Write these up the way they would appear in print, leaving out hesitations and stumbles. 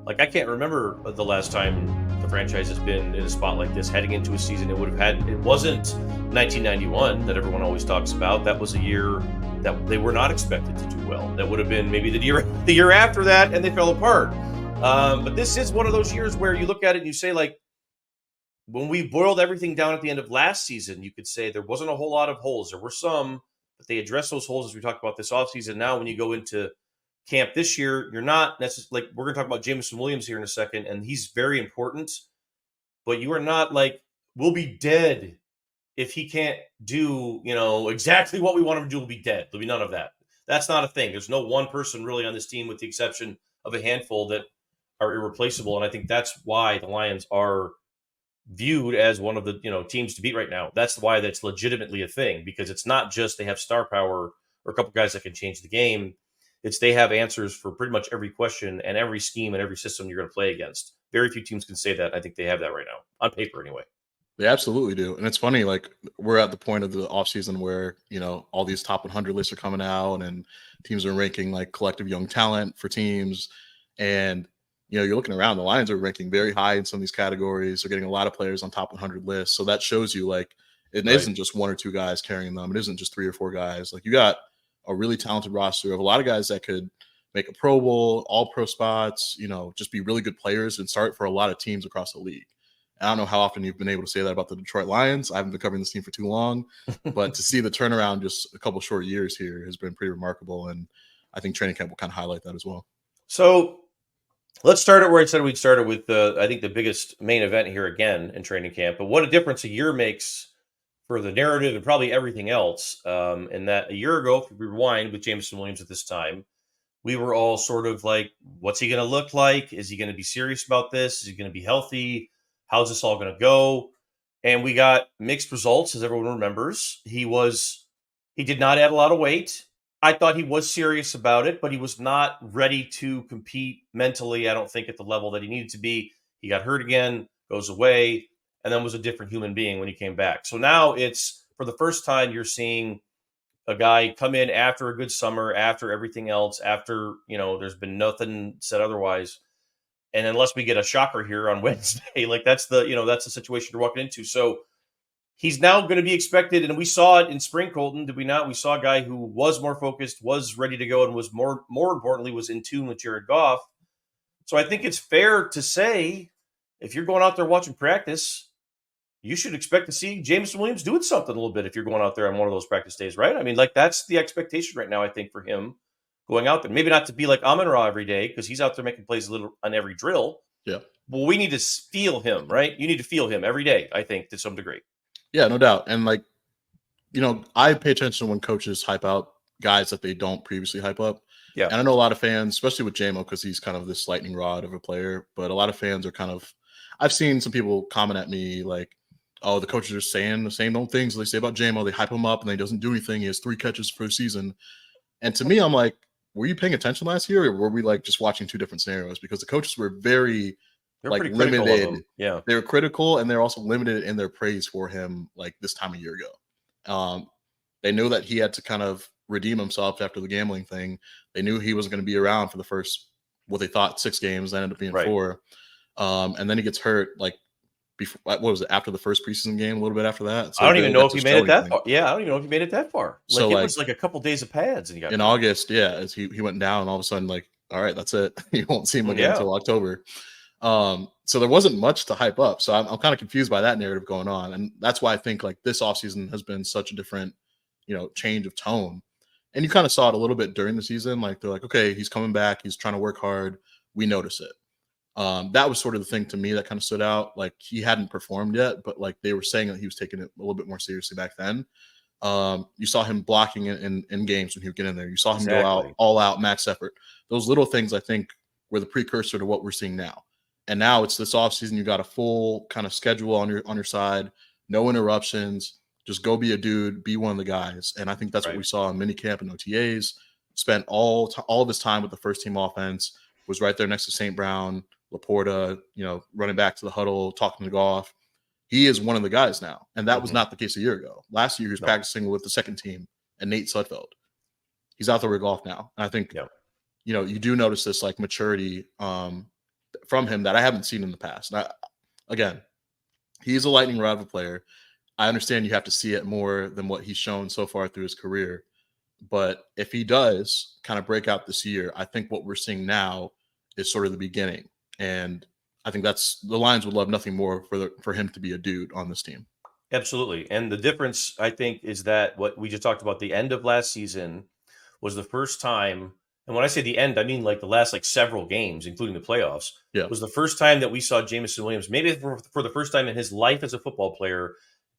Like, I can't remember the last time the franchise has been in a spot like this heading into a season. It wasn't 1991 that everyone always talks about. That was a year that they were not expected to do well. That would have been maybe the year after that, and they fell apart. But this is one of those years where you look at it and you say, like, when we boiled everything down at the end of last season, you could say there wasn't a whole lot of holes. There were some, but they addressed those holes as we talked about this offseason. Now, when you go into camp this year, you're not necessarily, like, we're going to talk about Jameson Williams here in a second, and he's very important, but you are not like, we'll be dead if he can't do, exactly what we want him to do. We'll be dead. There'll be none of that. That's not a thing. There's no one person really on this team, with the exception of a handful, that are irreplaceable. And I think that's why the Lions are viewed as one of the teams to beat right now. That's why that's legitimately a thing, because it's not just they have star power or a couple guys that can change the game. It's they have answers for pretty much every question and every scheme and every system you're going to play against. Very few teams can say that. I think they have that right now, on paper anyway. They absolutely do. And it's funny, like, we're at the point of the offseason where, all these top 100 lists are coming out and teams are ranking like collective young talent for teams. And you're looking around, the Lions are ranking very high in some of these categories. They're getting a lot of players on top 100 lists. So that shows you, like, it isn't just one or two guys carrying them. It isn't just three or four guys. Like, you got a really talented roster of a lot of guys that could make a Pro Bowl, all pro spots, just be really good players and start for a lot of teams across the league. I don't know how often you've been able to say that about the Detroit Lions. I haven't been covering this team for too long, but to see the turnaround just a couple short years here has been pretty remarkable. And I think training camp will kind of highlight that as well. So let's start at where I said we'd start it with I think the biggest main event here again in training camp. But what a difference a year makes for the narrative and probably everything else. And that a year ago, if we rewind with Jameson Williams at this time, we were all sort of like, what's he going to look like? Is he going to be serious about this? Is he going to be healthy? How's this all going to go? And we got mixed results, as everyone remembers. He did not add a lot of weight. I thought he was serious about it, but he was not ready to compete mentally, I don't think, at the level that he needed to be. He got hurt again, goes away, and then was a different human being when he came back. So now it's, for the first time, you're seeing a guy come in after a good summer, after everything else, after, there's been nothing said otherwise. And unless we get a shocker here on Wednesday, like that's the situation you're walking into. So he's now going to be expected. And we saw it in spring, Colton, did we not? We saw a guy who was more focused, was ready to go, and was more importantly, was in tune with Jared Goff. So I think it's fair to say, if you're going out there watching practice, you should expect to see Jameson Williams doing something a little bit if you're going out there on one of those practice days, right? I mean, like, that's the expectation right now, I think, for him going out there. Maybe not to be like Amon-Ra every day, because he's out there making plays a little on every drill. Yeah. But we need to feel him, right? You need to feel him every day, I think, to some degree. Yeah, no doubt. And, like, I pay attention when coaches hype out guys that they don't previously hype up. Yeah. And I know a lot of fans, especially with JMO, because he's kind of this lightning rod of a player, but a lot of fans are kind of, I've seen some people comment at me like, oh, the coaches are saying the same old things they say about JMO. They hype him up and he doesn't do anything. He has 3 catches for a season. And to me, I'm like, were you paying attention last year, or were we like just watching two different scenarios? Because the coaches were they're like limited. Yeah, they were critical, and they're also limited in their praise for him. Like this time a year ago, they knew that he had to kind of redeem himself after the gambling thing. They knew he wasn't going to be around for the first, what they thought 6 games, that ended up being 4. And then he gets hurt like before, what was it, after the first preseason game, a little bit after that. So I don't even know if he made it that far. Yeah, I don't even know if he made it that far. Like, so it was like a couple days of pads, and he got in August. Yeah, as he went down, and all of a sudden, like, all right, that's it. You won't see him again until October. So there wasn't much to hype up. So I'm kind of confused by that narrative going on, and that's why I think like this offseason has been such a different, change of tone. And you kind of saw it a little bit during the season. Like, they're like, okay, he's coming back. He's trying to work hard. We notice it. That was sort of the thing to me that kind of stood out. Like, he hadn't performed yet, but like they were saying that he was taking it a little bit more seriously back then. You saw him blocking in games when he would get in there. You saw him go out all out, max effort. Those little things, I think, were the precursor to what we're seeing now. And now it's this offseason. You got a full kind of schedule on your side, no interruptions. Just go be a dude, be one of the guys. And I think that's what we saw in minicamp and OTAs. Spent all of his time with the first team offense. Was right there next to St. Brown, Laporta, running back to the huddle, talking to Goff. He is one of the guys now. And that was not the case a year ago. Last year, he was practicing with the second team and Nate Sudfeld. He's out there with Goff now. And I think, you do notice this like maturity from him that I haven't seen in the past. Again, he's a lightning rod of a player. I understand you have to see it more than what he's shown so far through his career. But if he does kind of break out this year, I think what we're seeing now is sort of the beginning. And I think that's the Lions would love nothing more for him to be a dude on this team. Absolutely. And the difference, I think, is that what we just talked about, the end of last season was the first time. And when I say the end, I mean like the last several games, including the playoffs, was the first time that we saw Jameson Williams, maybe for the first time in his life as a football player,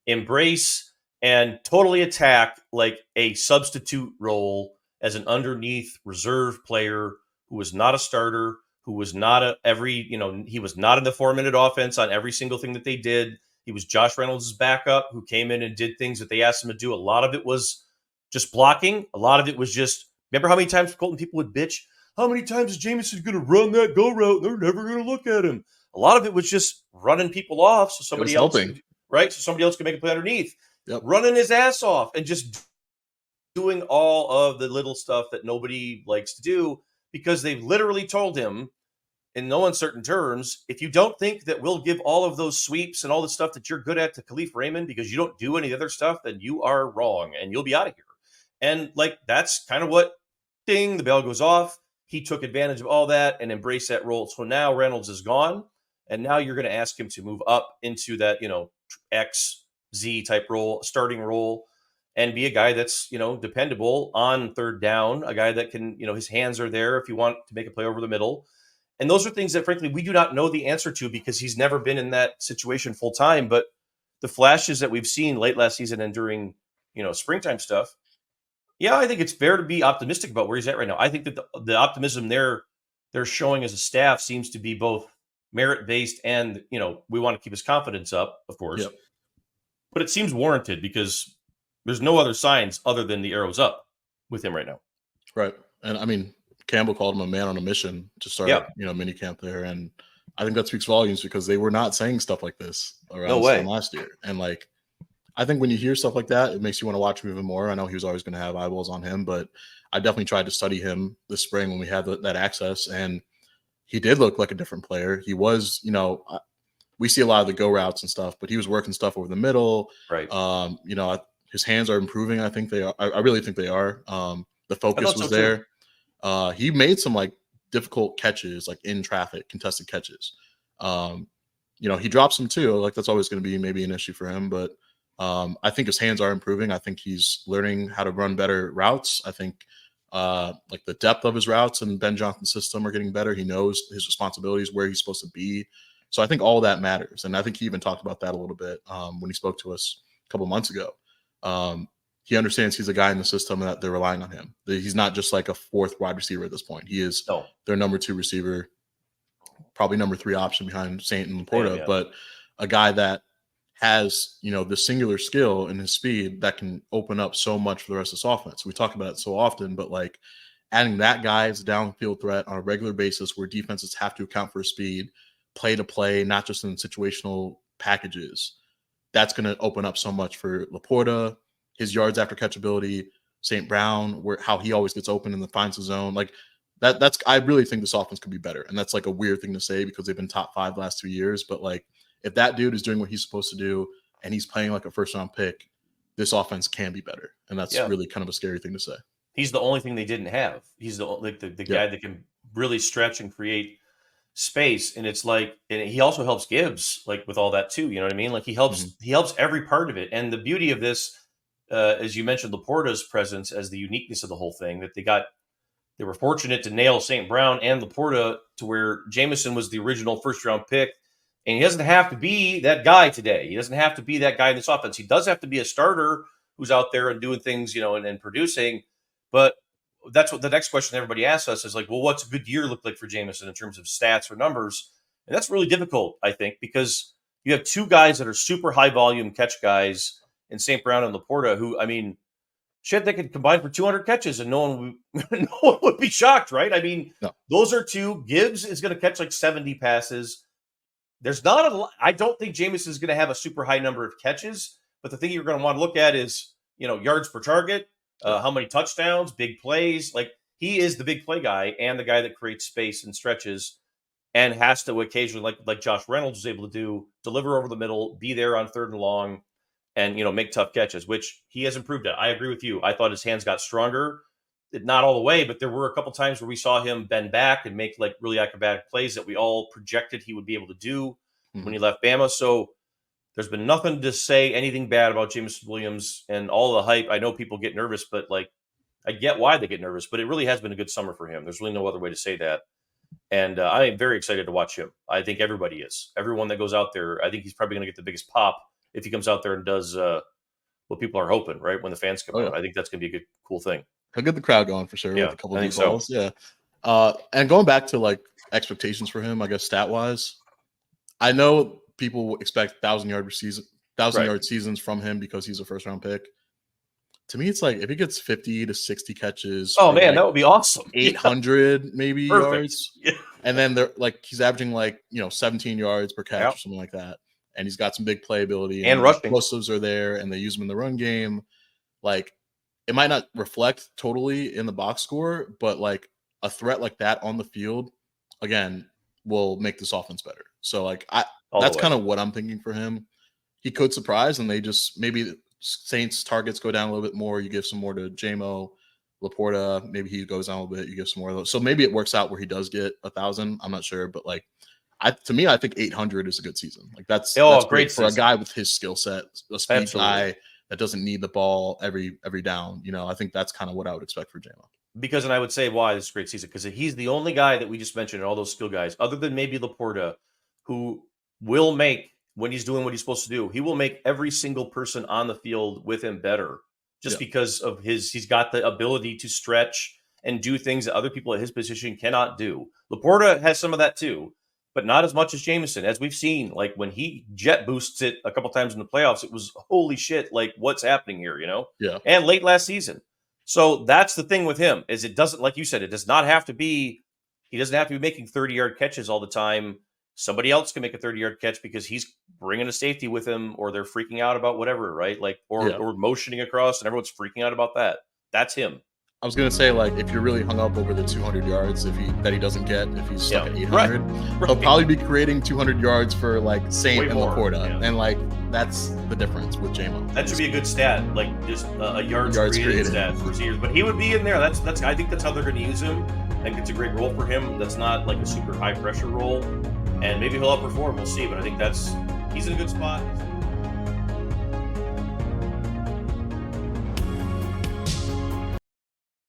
embrace and totally attack like a substitute role as an underneath reserve player who was not a starter, who was not he was not in the 4-minute offense on every single thing that they did. He was Josh Reynolds' backup who came in and did things that they asked him to do. A lot of it was just blocking. A lot of it was just, remember how many times, Colton, people would bitch? How many times is Jameson going to run that go route? They're never going to look at him. A lot of it was just running people off so somebody else, right? So somebody else could make a play underneath. Yep. Running his ass off and just doing all of the little stuff that nobody likes to do because they've literally told him in no uncertain terms, if you don't think that we'll give all of those sweeps and all the stuff that you're good at to Khalif Raymond because you don't do any other stuff, then you are wrong and you'll be out of here. And that's kind of what, ding, the bell goes off. He took advantage of all that and embraced that role. So now Reynolds is gone. And now you're going to ask him to move up into that, X, Z type role, starting role, and be a guy that's, dependable on third down, a guy that can, his hands are there if you want to make a play over the middle. And those are things that, frankly, we do not know the answer to because he's never been in that situation full time. But the flashes that we've seen late last season and during, springtime stuff, yeah, I think it's fair to be optimistic about where he's at right now. I think that the optimism they're showing as a staff seems to be both merit-based and, we want to keep his confidence up, of course. Yep. But it seems warranted because there's no other signs other than the arrows up with him right now. Right. And I mean, Campbell called him a man on a mission to start, mini camp there. And I think that speaks volumes because they were not saying stuff like this around last year. And I think when you hear stuff like that, it makes you want to watch him even more. I know he was always going to have eyeballs on him, but I definitely tried to study him this spring when we had that access. And he did look like a different player. He was, we see a lot of the go routes and stuff, but he was working stuff over the middle. Right. His hands are improving. I think they are. I really think they are. The focus was there. He made some difficult catches, in traffic, contested catches. He drops them too. That's always going to be maybe an issue for him, but I think his hands are improving. I think he's learning how to run better routes. I think the depth of his routes and Ben Johnson's system are getting better. He knows his responsibilities, where he's supposed to be. So I think all that matters. And I think he even talked about that a little bit when he spoke to us a couple months ago. He understands he's a guy in the system and that they're relying on him. He's not just a fourth wide receiver at this point. He is their number 2 receiver, probably number 3 option behind Saint and Laporta, but a guy that has, the singular skill and his speed that can open up so much for the rest of this offense. We talk about it so often, but adding that guy as a downfield threat on a regular basis where defenses have to account for his speed, play to play, not just in situational packages, that's going to open up so much for Laporta, his yards after catchability, St. Brown, how he always gets open and then finds the zone. That's I really think this offense could be better. And that's a weird thing to say because they've been top 5 last 2 years. But if that dude is doing what he's supposed to do and he's playing a first-round pick, this offense can be better. And that's really kind of a scary thing to say. He's the only thing they didn't have. He's the guy that can really stretch and create space. And it's and he also helps Gibbs with all that too. You know what I mean? He helps every part of it. And the beauty of this, as you mentioned, Laporta's presence as the uniqueness of the whole thing, that they were fortunate to nail St. Brown and Laporta to where Jameson was the original first-round pick. And he doesn't have to be that guy today. He doesn't have to be that guy in this offense. He does have to be a starter who's out there and doing things, and producing. But that's what the next question everybody asks us is well, what's a good year look like for Jameson in terms of stats or numbers? And that's really difficult, I think, because you have 2 guys that are super high volume catch guys in St. Brown and Laporta, who, they could combine for 200 catches and no one would be shocked, right? Those are 2. Gibbs is going to catch 70 passes. There's not a lot. I don't think Jameson is going to have a super high number of catches, but the thing you're going to want to look at is, yards per target, how many touchdowns, big plays. He is the big play guy and the guy that creates space and stretches. and has to occasionally, like Josh Reynolds was able to do, deliver over the middle, be there on 3rd and long, and make tough catches, which he has improved at. I agree with you. I thought his hands got stronger, not all the way, but there were a couple times where we saw him bend back and make like really acrobatic plays that we all projected he would be able to do when he left Bama. So there's been nothing to say anything bad about Jameson Williams and all the hype. I know people get nervous, but like I get why they get nervous, but it really has been a good summer for him. There's really no other way to say that. And I am very excited to watch him. I think everybody is. Everyone that goes out there, I think he's probably going to get the biggest pop if he comes out there and does what people are hoping, right? When the fans come out. I think that's going to be a good, cool thing. He'll get the crowd going for sure. Yeah, with a couple of deep balls. So. Yeah. And going back to like expectations for him, I guess stat wise, I know people expect 1,000-yard seasons from him because he's a first-round pick. To me, it's like if he gets 50 to 60 catches. Oh man, that would be awesome. 800 maybe yards. Yeah. And then they're like he's averaging like 17 yards per catch or something like that. And he's got some big playability and rushing. Explosives are there, and they use him in the run game. Like it might not reflect totally in the box score, but like a threat like that on the field, again, will make this offense better. So like that's kind of what I'm thinking for him. He could surprise, and they just maybe Saints targets go down a little bit more. You give some more to Jamo, Laporta. Maybe he goes down a little bit. You give some more of those. So maybe it works out where he does get 1,000. I'm not sure, but like to me, I think 800 is a good season. Like that's great for a guy with his skill set, a speed guy that doesn't need the ball every down. I think that's kind of what I would expect for Jamo. Because, and I would say why this is a great season, because he's the only guy that we just mentioned, and all those skill guys, other than maybe Laporta, who will make, when he's doing what he's supposed to do, he will make every single person on the field with him better, just because of he's got the ability to stretch and do things that other people at his position cannot do. Laporta has some of that too, but not as much as Jameson. As we've seen, like when he jet boosts it a couple times in the playoffs, it was holy shit, like what's happening here, Yeah. And late last season. So that's the thing with him, is it doesn't, like you said, it does not have to be, he doesn't have to be making 30-yard catches all the time. Somebody else can make a 30-yard catch because he's bringing a safety with him, or they're freaking out about whatever, right? Like, or motioning across and everyone's freaking out about that. That's him. I was going to say, like, if you're really hung up over the 200 yards that he doesn't get, if he's stuck at 800, he'll probably be creating 200 yards for, like, Saint and Laporta. Yeah. And, like, that's the difference with Jamo. That should be a good stat, like, just a yards created stat for receivers. But he would be in there. That's I think that's how they're going to use him. I think it's a great role for him. That's not, like, a super high-pressure role. And maybe he'll outperform. We'll see. But I think he's in a good spot.